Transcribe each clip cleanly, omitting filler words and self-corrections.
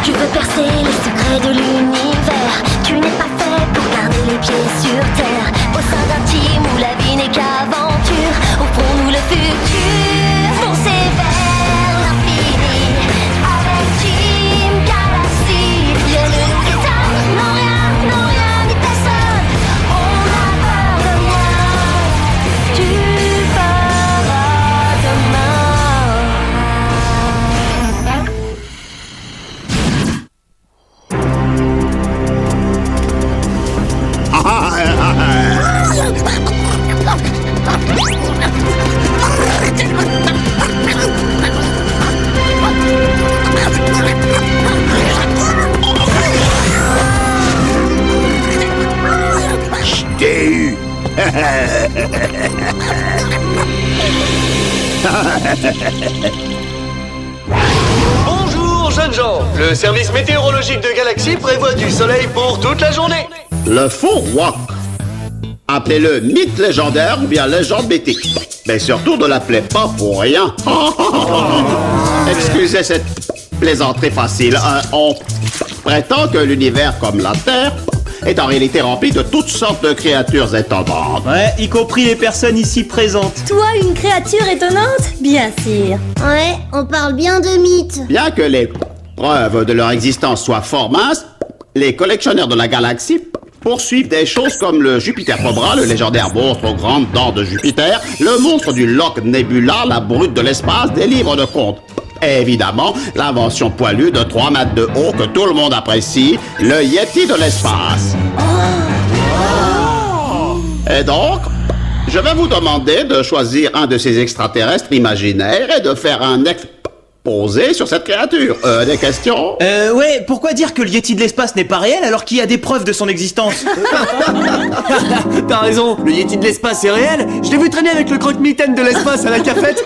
Tu veux percer les secrets de l'univers. Tu n'es pas fait pour garder les pieds sur terre. Au sein d'un team où la vie n'est qu'aventure, offrons-nous le futur. Foncez vers l'infini avec Team Galaxy. Rien ne nous éteint, non rien ni personne. On a peur de rien. Tu feras demain. T'ai eu. Bonjour jeunes gens, le service météorologique de Galaxy prévoit du soleil pour toute la journée. Le faux rock. Appelez-le mythe légendaire ou bien légende mythique. Mais surtout ne l'appelez pas pour rien. Excusez cette plaisanterie facile. On prétend que l'univers comme la Terre est en réalité rempli de toutes sortes de créatures étonnantes. Ouais, y compris les personnes ici présentes. Toi, une créature étonnante? Bien sûr. Ouais, on parle bien de mythes. Bien que les preuves de leur existence soient fort minces, les collectionneurs de la galaxie poursuivent des choses comme le Jupiter Cobra, le légendaire monstre aux grandes dents de Jupiter, le monstre du Loch Nebula, la brute de l'espace, des livres de contes. Et évidemment, l'invention poilue de 3 mètres de haut que tout le monde apprécie, le Yeti de l'espace. Et donc, je vais vous demander de choisir un de ces extraterrestres imaginaires et de faire un exposé sur cette créature. Des questions? Ouais, pourquoi dire que le Yeti de l'espace n'est pas réel alors qu'il y a des preuves de son existence? T'as raison, le Yeti de l'espace est réel. Je l'ai vu traîner avec le croque-mitaine de l'espace à la cafette.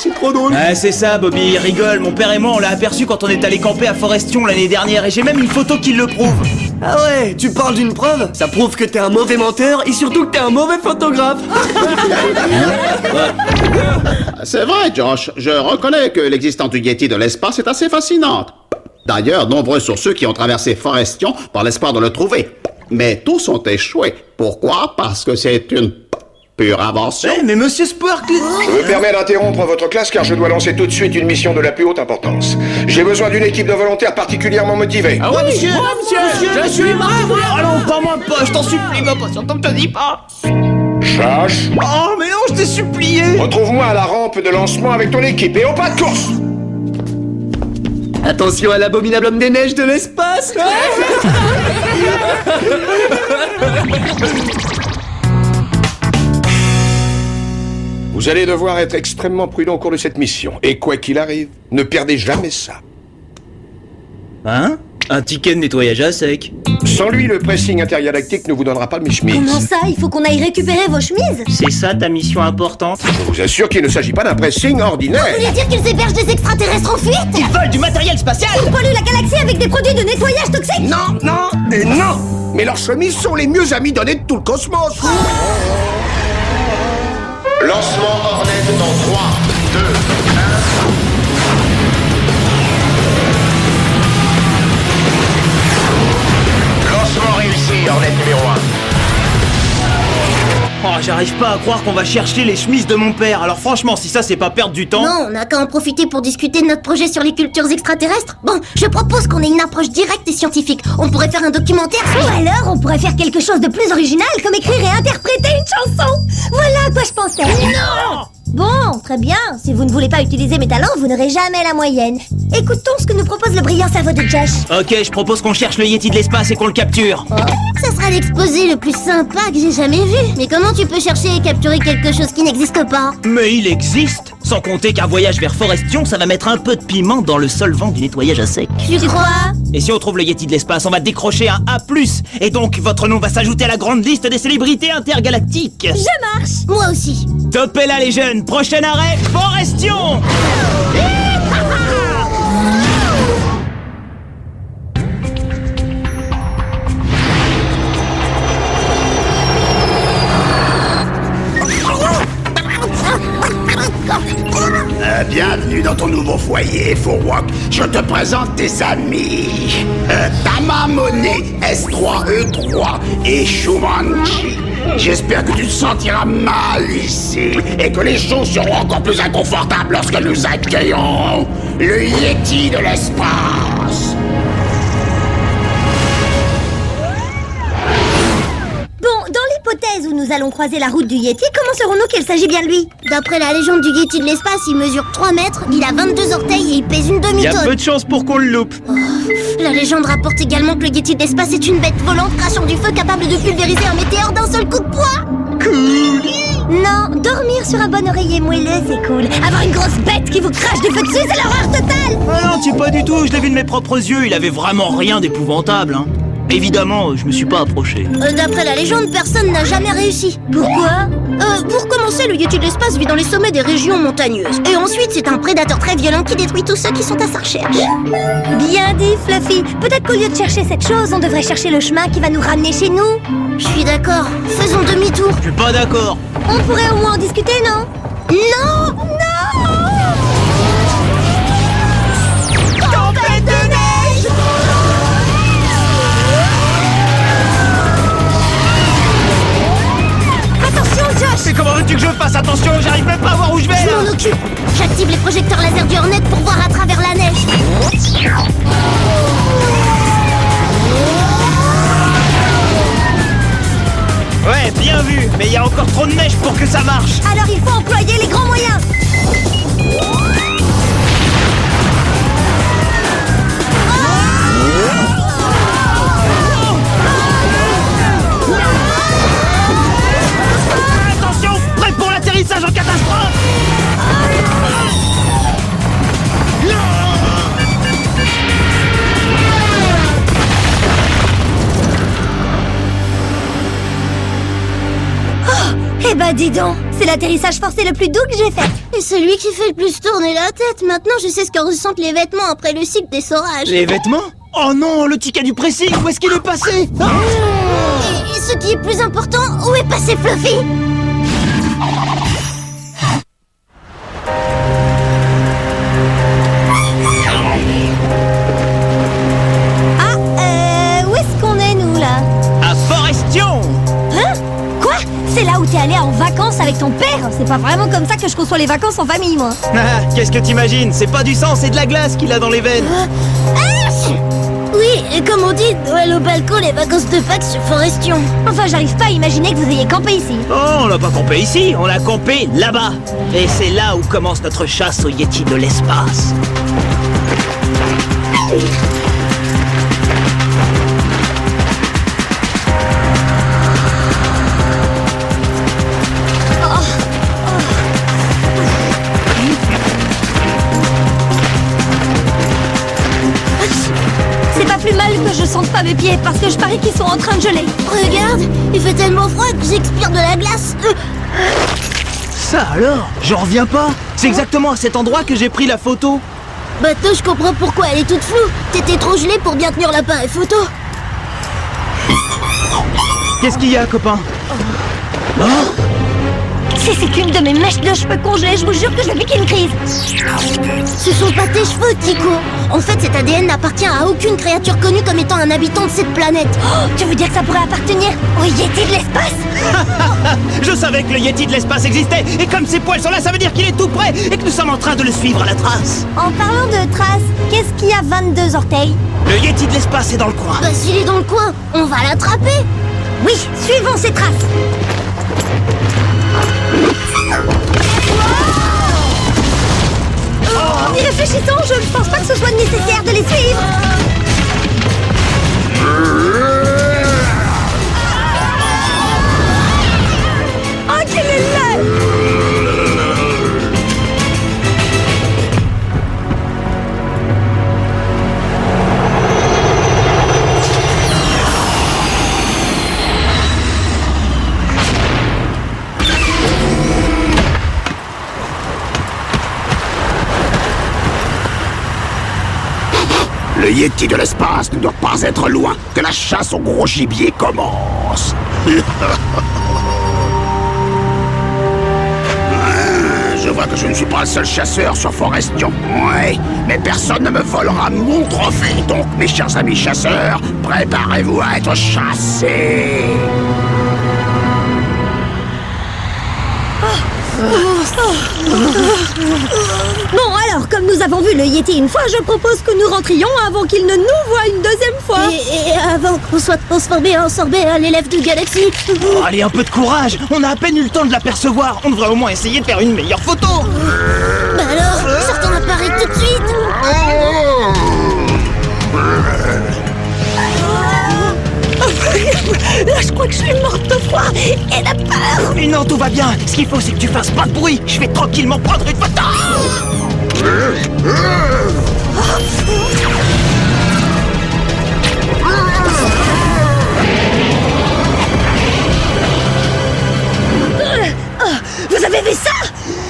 C'est trop drôle. Ouais, c'est ça, Bobby, il rigole. Mon père et moi, on l'a aperçu quand on est allé camper à Forestion l'année dernière et j'ai même une photo qui le prouve. Ah ouais, tu parles d'une preuve? Ça prouve que t'es un mauvais menteur et surtout que t'es un mauvais photographe. C'est vrai, Josh. Je reconnais que l'existence du Yeti de l'espace est assez fascinante. D'ailleurs, nombreux sont ceux qui ont traversé Forestion par l'espoir de le trouver. Mais tous ont échoué. Pourquoi? Parce que c'est une pure invention. Ouais, mais monsieur Sparkle... Je me permets d'interrompre votre classe car je dois lancer tout de suite une mission de la plus haute importance. J'ai besoin d'une équipe de volontaires particulièrement motivée. Ah ouais, monsieur, je suis brave. Ah non, pas moi, pas, je t'en supplie, ma patiente, on me te dit pas. Chache, Oh, mais non, je t'ai supplié. retrouve-moi à la rampe de lancement avec ton équipe et au pas de course. Attention à l'abominable homme des neiges de l'espace. Vous allez devoir être extrêmement prudent au cours de cette mission. Et quoi qu'il arrive, ne perdez jamais ça. Hein? Un ticket de nettoyage à sec. Sans lui, le pressing intergalactique ne vous donnera pas de mes chemises. Comment ça? Il faut qu'on aille récupérer vos chemises? C'est ça ta mission importante? Je vous assure qu'il ne s'agit pas d'un pressing ordinaire. Vous voulez dire qu'ils hébergent des extraterrestres en fuite? Ils volent du matériel spatial! Ils polluent la galaxie avec des produits de nettoyage toxiques? Non, non et non. Mais leurs chemises sont les mieux amies données de tout le cosmos. Lancement Hornet dans 3, 2, 1... Lancement réussi, Hornet numéro 1. Oh, j'arrive pas à croire qu'on va chercher les chemises de mon père. Alors franchement, si ça c'est pas perdre du temps... Non, on n'a qu'à en profiter pour discuter de notre projet sur les cultures extraterrestres. Bon, je propose qu'on ait une approche directe et scientifique. On pourrait faire un documentaire sur... Ou alors, on pourrait faire quelque chose de plus original, comme écrire et interpréter une chanson. Voilà à quoi je pensais. Non! Bon, très bien. Si vous ne voulez pas utiliser mes talents, vous n'aurez jamais la moyenne. Écoutons ce que nous propose le brillant cerveau de Josh. Ok, je propose qu'on cherche le Yeti de l'espace et qu'on le capture. Oh, ça sera l'exposé le plus sympa que j'ai jamais vu. Mais comment tu peux chercher et capturer quelque chose qui n'existe pas? Mais il existe! Sans compter qu'un voyage vers Forestion, ça va mettre un peu de piment dans le solvant du nettoyage à sec. Tu crois? Et si on trouve le Yeti de l'espace, on va décrocher un A+. Et donc, votre nom va s'ajouter à la grande liste des célébrités intergalactiques. Je marche. Moi aussi. Topez là les jeunes, prochain arrêt, Forestion! Bienvenue dans ton nouveau foyer, Faux Rock. je te présente tes amis. Tamamone, S3E3 et Shumanji. J'espère que tu te sentiras mal ici et que les choses seront encore plus inconfortables lorsque nous accueillons le Yeti de l'espace. Bon, dans l'hypothèse où nous allons croiser la route du Yeti, comment saurons-nous qu'il s'agit bien de lui? D'après la légende du Yeti de l'espace, il mesure 3 mètres, il a 22 orteils et il pèse une Y a demi-tonne. peu de chance pour qu'on le loupe. La légende rapporte également que le Yeti de l'espace est une bête volante crachant du feu capable de pulvériser un météore d'un seul coup de poing. Cool. Non, dormir sur un bon oreiller moelleux, c'est cool. Avoir une grosse bête qui vous crache du feu dessus, c'est l'horreur totale. Ah non, tu sais pas du tout, je l'ai vu de mes propres yeux, il avait vraiment rien d'épouvantable, hein. Évidemment, je me suis pas approché. D'après la légende, personne n'a jamais réussi. Pourquoi? Pour commencer, le Yeti de l'espace vit dans les sommets des régions montagneuses. Et ensuite, c'est un prédateur très violent qui détruit tous ceux qui sont à sa recherche. Bien dit, Fluffy. Peut-être qu'au lieu de chercher cette chose, on devrait chercher le chemin qui va nous ramener chez nous. Je suis d'accord. Faisons demi-tour. Je suis pas d'accord. On pourrait au moins en discuter, non? Non! Non! Tempête de neige! Attention, Josh! Mais comment veux-tu que je fasse attention? J'arrive même pas à voir où je vais Je là. m'en occupe. J'active les projecteurs laser du Hornet pour voir à travers la neige. Ouais, bien vu, mais il y a encore trop de neige pour que ça marche. Alors il faut employer les grands moyens. Attention, prêt pour l'atterrissage en catastrophe. Eh ben dis donc, c'est l'atterrissage forcé le plus doux que j'ai fait. Et celui qui fait le plus tourner la tête. Maintenant je sais ce que ressentent les vêtements après le cycle d'essorage. Les vêtements? Oh non, le ticket du pressing, où est-ce qu'il est passé? Ah, Et ce qui est plus important, où est passé Fluffy? Où est-ce qu'on est nous là? à Forestion. Hein? Quoi? C'est là où t'es allé en vacances avec ton père? C'est pas vraiment comme ça que je conçois les vacances en famille, moi. Ah, qu'est-ce que t'imagines? C'est pas du sang, c'est de la glace qu'il a dans les veines. Oui, et comme on dit, Noël au balcon, les vacances de Pâques sur Forestion. Enfin, j'arrive pas à imaginer que vous ayez campé ici. Oh, on l'a pas campé ici, on l'a campé là-bas. Et c'est là où commence notre chasse au Yeti de l'espace. C'est pas plus mal que je sente pas mes pieds parce que je parie qu'ils sont en train de geler. Regarde, il fait tellement froid que j'expire de la glace. Ça alors? J'en reviens pas. C'est exactement à cet endroit que j'ai pris la photo. Maintenant, je comprends pourquoi elle est toute floue. T'étais trop gelé pour bien tenir l'appareil photo. Qu'est-ce qu'il y a, copain? Oh, Si c'est qu'une de mes mèches de cheveux congelées, je vous jure que je vais piquer une crise. Ce sont pas tes cheveux, Tico. En fait, cet ADN n'appartient à aucune créature connue comme étant un habitant de cette planète. Oh, tu veux dire que ça pourrait appartenir au Yeti de l'espace? je savais que le Yeti de l'espace existait. Et comme ces poils sont là, ça veut dire qu'il est tout près et que nous sommes en train de le suivre à la trace. En parlant de traces, qu'est-ce qui a 22 orteils? Le Yeti de l'espace est dans le coin. Bah, s'il est dans le coin, on va l'attraper. Oui, suivons ces traces. En y réfléchissant, je ne pense pas que ce soit nécessaire de les suivre. Oh, qu'il est laid! Le Yeti de l'espace ne doit pas être loin, que la chasse au gros gibier commence. Je vois que je ne suis pas le seul chasseur sur Forestion. Ouais, mais personne ne me volera mon trophée. Donc, mes chers amis chasseurs, préparez-vous à être chassés. Bon alors, comme nous avons vu le Yeti une fois, je propose que nous rentrions avant qu'il ne nous voie une deuxième fois. Et avant qu'on soit transformé en sorbet à l'élève de Galaxy. Oh, allez, un peu de courage. On a à peine eu le temps de l'apercevoir. On devrait au moins essayer de faire une meilleure photo. Bah alors, sortons l'appareil tout de suite. Là, je crois que je suis morte de froid et de peur. Mais non, tout va bien. Ce qu'il faut, c'est que tu fasses pas de bruit. Je vais tranquillement prendre une photo. Vous avez vu ça?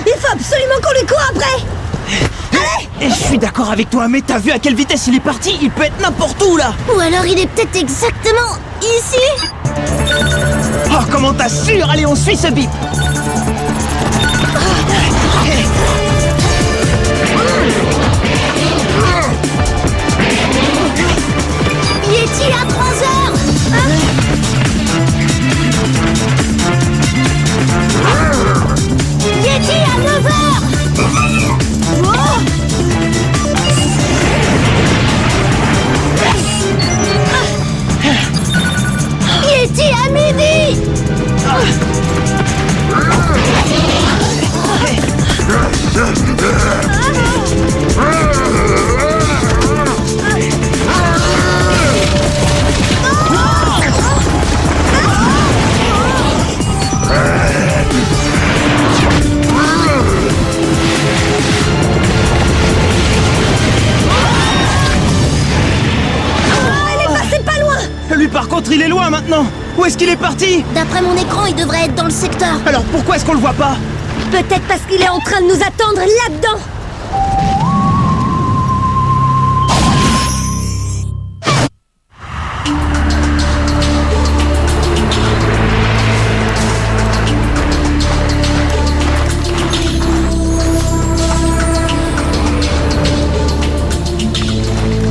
Il faut absolument qu'on lui court après. Et je suis d'accord avec toi, mais t'as vu à quelle vitesse il est parti? Il peut être n'importe où, là. Ou alors il est peut-être exactement ici. Oh, comment t'assures? Allez, on suit ce bip. Yeti à 3h. Yeti à 9h. Yeti à midi. Lui, par contre, il est loin maintenant. Où est-ce qu'il est parti? D'après mon écran, il devrait être dans le secteur. Alors pourquoi est-ce qu'on le voit pas? Peut-être parce qu'il est en train de nous attendre là-dedans.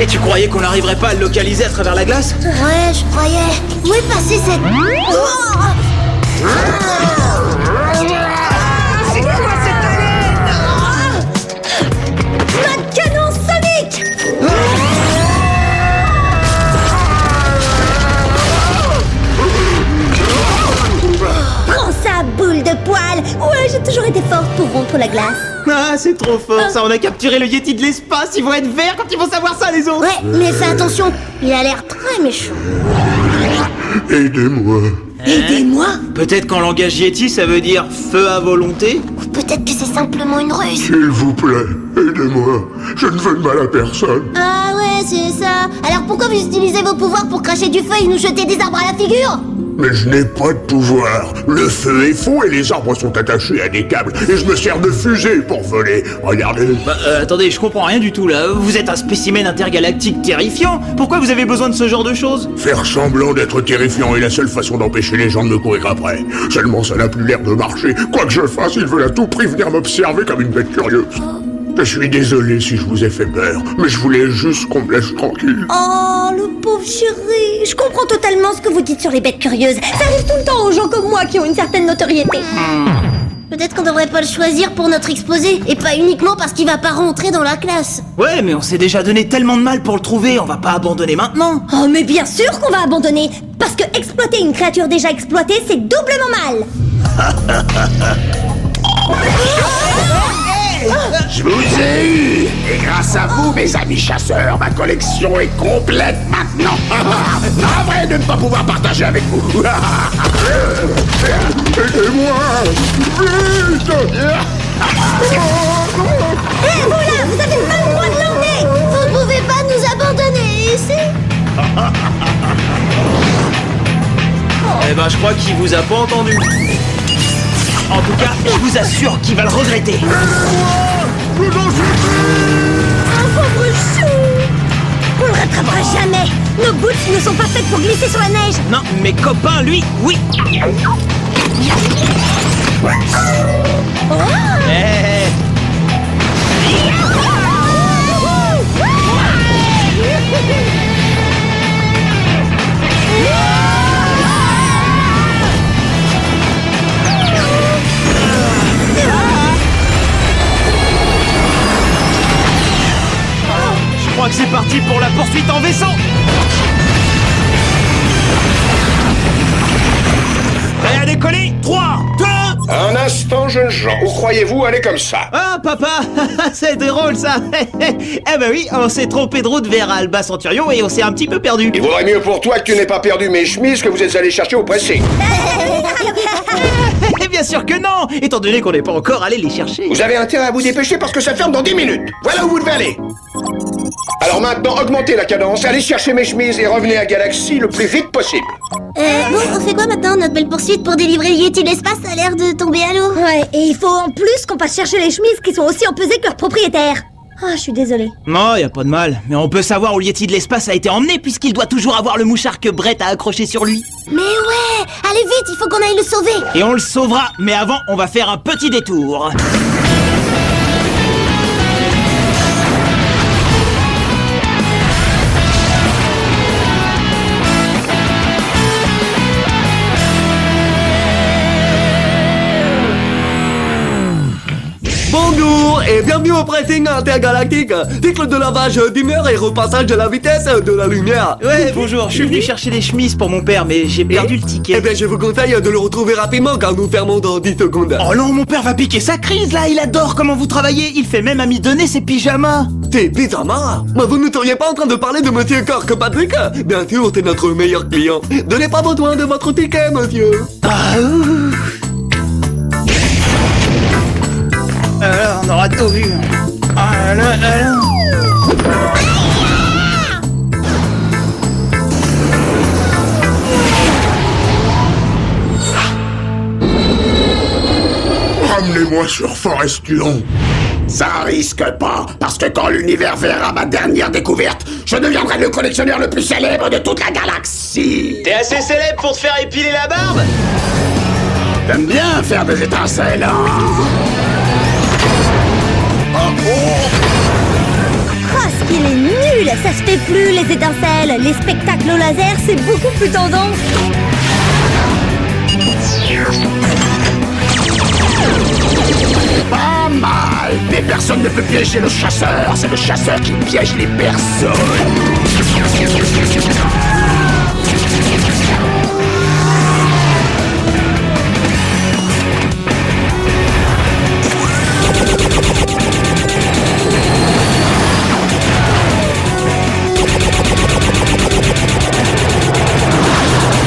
Et tu croyais qu'on n'arriverait pas à le localiser à travers la glace? Ouais, je croyais. Où est passée cette... Oh C'est quoi cette haleine? notre canon sonique. Prends ça, boule de poil. Ouais, j'ai toujours été forte pour rompre la glace. Ah, c'est trop fort, ça, on a capturé le Yeti de l'espace. Ils vont être verts quand ils vont savoir ça, les autres. Ouais, mais fais attention, il a l'air très méchant. Aidez-moi. Aidez-moi. Peut-être qu'en langage Yeti, ça veut dire feu à volonté. Ou peut-être que c'est simplement une ruse. S'il vous plaît, aidez-moi. Je ne veux de mal à personne. Ah ouais, c'est ça. Alors pourquoi vous utilisez vos pouvoirs pour cracher du feu et nous jeter des arbres à la figure? Mais je n'ai pas de pouvoir. Le feu est faux et les arbres sont attachés à des câbles. Et je me sers de fusée pour voler. Regardez. Bah, attendez, je comprends rien du tout, là. Vous êtes un spécimen intergalactique terrifiant. Pourquoi vous avez besoin de ce genre de choses? Faire semblant d'être terrifiant est la seule façon d'empêcher les gens de me courir après. Seulement ça n'a plus l'air de marcher. Quoi que je fasse, ils veulent à tout prix venir m'observer comme une bête curieuse. Je suis désolé si je vous ai fait peur, mais je voulais juste qu'on me laisse tranquille. Oh, le pauvre chéri. Je comprends totalement ce que vous dites sur les bêtes curieuses. Ça arrive tout le temps aux gens comme moi qui ont une certaine notoriété. Peut-être qu'on devrait pas le choisir pour notre exposé, et pas uniquement parce qu'il va pas rentrer dans la classe. Ouais, mais on s'est déjà donné tellement de mal pour le trouver, on va pas abandonner maintenant. Oh, mais bien sûr qu'on va abandonner. Parce que exploiter une créature déjà exploitée, c'est doublement mal. Je vous ai eu. Et grâce à vous, mes amis chasseurs, ma collection est complète maintenant. Navré de ne pas pouvoir partager avec vous. Aidez-moi. Vite. Et voilà, vous avez pas le droit de l'emmener. Vous ne pouvez pas nous abandonner ici. Eh ben, je crois qu'il vous a pas entendu. En tout cas, je vous assure qu'il va le regretter. Un pauvre chou. On le rattrapera jamais. Nos boots ne sont pas faites pour glisser sur la neige. Non, mes copains, lui, oui. Eh. Je crois que c'est parti pour la poursuite en vaisseau. Prêt à décoller? 3, 2... Un instant, jeunes gens, où croyez-vous aller comme ça? Ah, papa, c'est drôle ça. Eh ben oui, on s'est trompé de route vers Alba Centurion et on s'est un petit peu perdu. Il vaudrait mieux pour toi que tu n'aies pas perdu mes chemises que vous êtes allé chercher au pressing. Bien sûr que non, étant donné qu'on n'est pas encore allé les chercher. Vous avez intérêt à vous dépêcher parce que ça ferme dans 10 minutes. Voilà où vous devez aller. Alors maintenant, augmentez la cadence, allez chercher mes chemises et revenez à Galaxy le plus vite possible. Bon, on fait quoi maintenant? Notre belle poursuite pour délivrer le Yeti de l'espace a l'air de tomber à l'eau. Ouais, et il faut en plus qu'on passe chercher les chemises qui sont aussi empesées que leurs propriétaires. Ah, je suis désolée. Non, y a pas de mal, mais on peut savoir où le Yeti de l'espace a été emmené puisqu'il doit toujours avoir le mouchard que Brett a accroché sur lui. Mais ouais, allez vite, il faut qu'on aille le sauver. Et on le sauvera, mais avant, on va faire un petit détour. Bonjour et bienvenue au pressing intergalactique. Cycle de lavage d'humeur et repassage de la vitesse de la lumière. Ouais, bonjour, je suis venu chercher des chemises pour mon père, mais j'ai perdu le ticket. Eh bien, je vous conseille de le retrouver rapidement car nous fermons dans 10 secondes. Oh non, mon père va piquer sa crise là, il adore comment vous travaillez, il fait même à m'y donner ses pyjamas. Tes pyjamas? Mais vous ne seriez pas en train de parler de Monsieur Kirkpatrick? Bien sûr, c'est notre meilleur client. Donnez pas besoin de votre ticket, monsieur. Alors, on aura tout vu. Alors. Ramenez-moi sur Forestion. Ça risque pas, parce que quand l'univers verra ma dernière découverte, je deviendrai le collectionneur le plus célèbre de toute la galaxie. T'es assez célèbre pour te faire épiler la barbe? T'aimes bien faire des étincelles, hein? Oh, ce qu'il est nul. Ça se fait plus, les étincelles. Les spectacles au laser, c'est beaucoup plus tendance. Pas mal, mais personne ne peut piéger le chasseur. C'est le chasseur qui piège les personnes.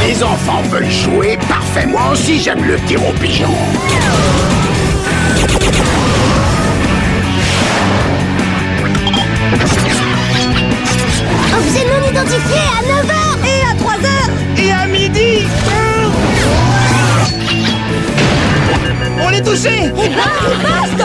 Les enfants veulent jouer, parfait. Moi aussi, j'aime le tir au pigeon. Objet non identifié à 9h et à 3h. Et à midi. On est touché. Eh ben, riposte.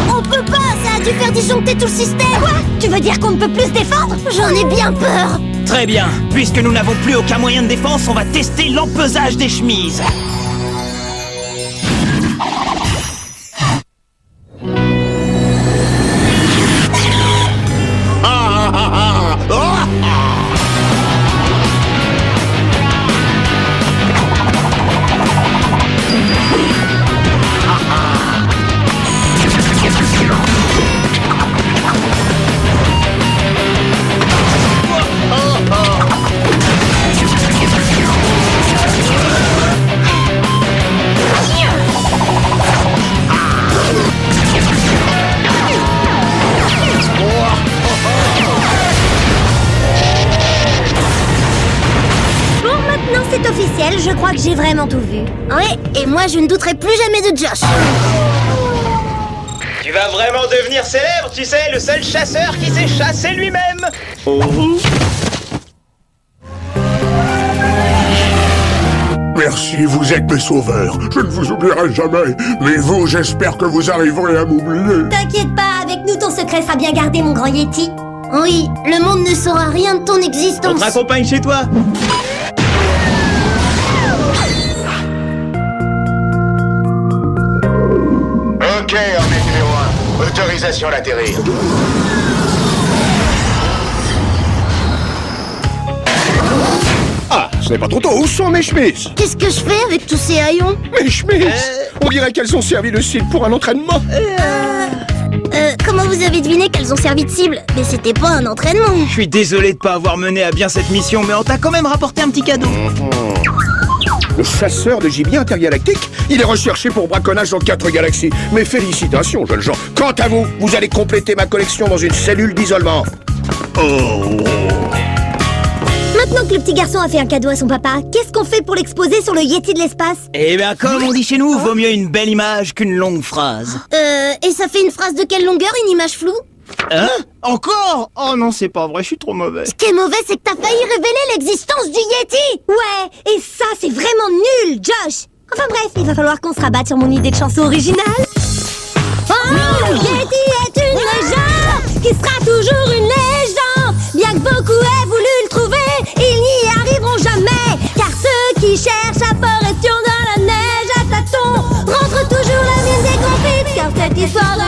On peut pas, ça a dû faire disjoncter tout le système. Quoi? Tu veux dire qu'on ne peut plus se défendre? J'en ai bien peur. Très bien, puisque nous n'avons plus aucun moyen de défense, on va tester l'empesage des chemises. C'est officiel, je crois que j'ai vraiment tout vu. Ouais, et moi je ne douterai plus jamais de Josh. Tu vas vraiment devenir célèbre, tu sais, le seul chasseur qui s'est chassé lui-même. Merci, vous êtes mes sauveurs. Je ne vous oublierai jamais. Mais vous, j'espère que vous arriverez à m'oublier. T'inquiète pas, avec nous ton secret sera bien gardé, mon grand Yeti. Oui, le monde ne saura rien de ton existence. On te raccompagne chez toi. Orbite numéro 1. Autorisation d'atterrir. Ah, ce n'est pas trop tôt. Où sont mes chemises? Qu'est-ce que je fais avec tous ces haillons? Mes chemises On dirait qu'elles ont servi de cible pour un entraînement. Comment vous avez deviné qu'elles ont servi de cible? Mais c'était pas un entraînement. Je suis désolé de pas avoir mené à bien cette mission, mais on t'a quand même rapporté un petit cadeau. Le chasseur de gibier intergalactique, il est recherché pour braconnage dans 4 galaxies. Mes félicitations, jeunes gens. Quant à vous, vous allez compléter ma collection dans une cellule d'isolement. Maintenant que le petit garçon a fait un cadeau à son papa, qu'est-ce qu'on fait pour l'exposer sur le Yeti de l'espace? Eh bien, comme on dit chez nous, vaut mieux une belle image qu'une longue phrase. Et ça fait une phrase de quelle longueur, une image floue? Hein? Encore? Oh non, c'est pas vrai, je suis trop mauvais. Ce qui est mauvais, c'est que t'as failli révéler l'existence du Yeti! Ouais, et ça, c'est vraiment nul, Josh! Enfin bref, il va falloir qu'on se rabatte sur mon idée de chanson originale. Oh, le Yeti est une légende qui sera toujours une légende. Bien que beaucoup aient voulu le trouver, ils n'y arriveront jamais. Car ceux qui cherchent apparition dans la neige à tâtons rentrent toujours la mine des confites. Car cette histoire de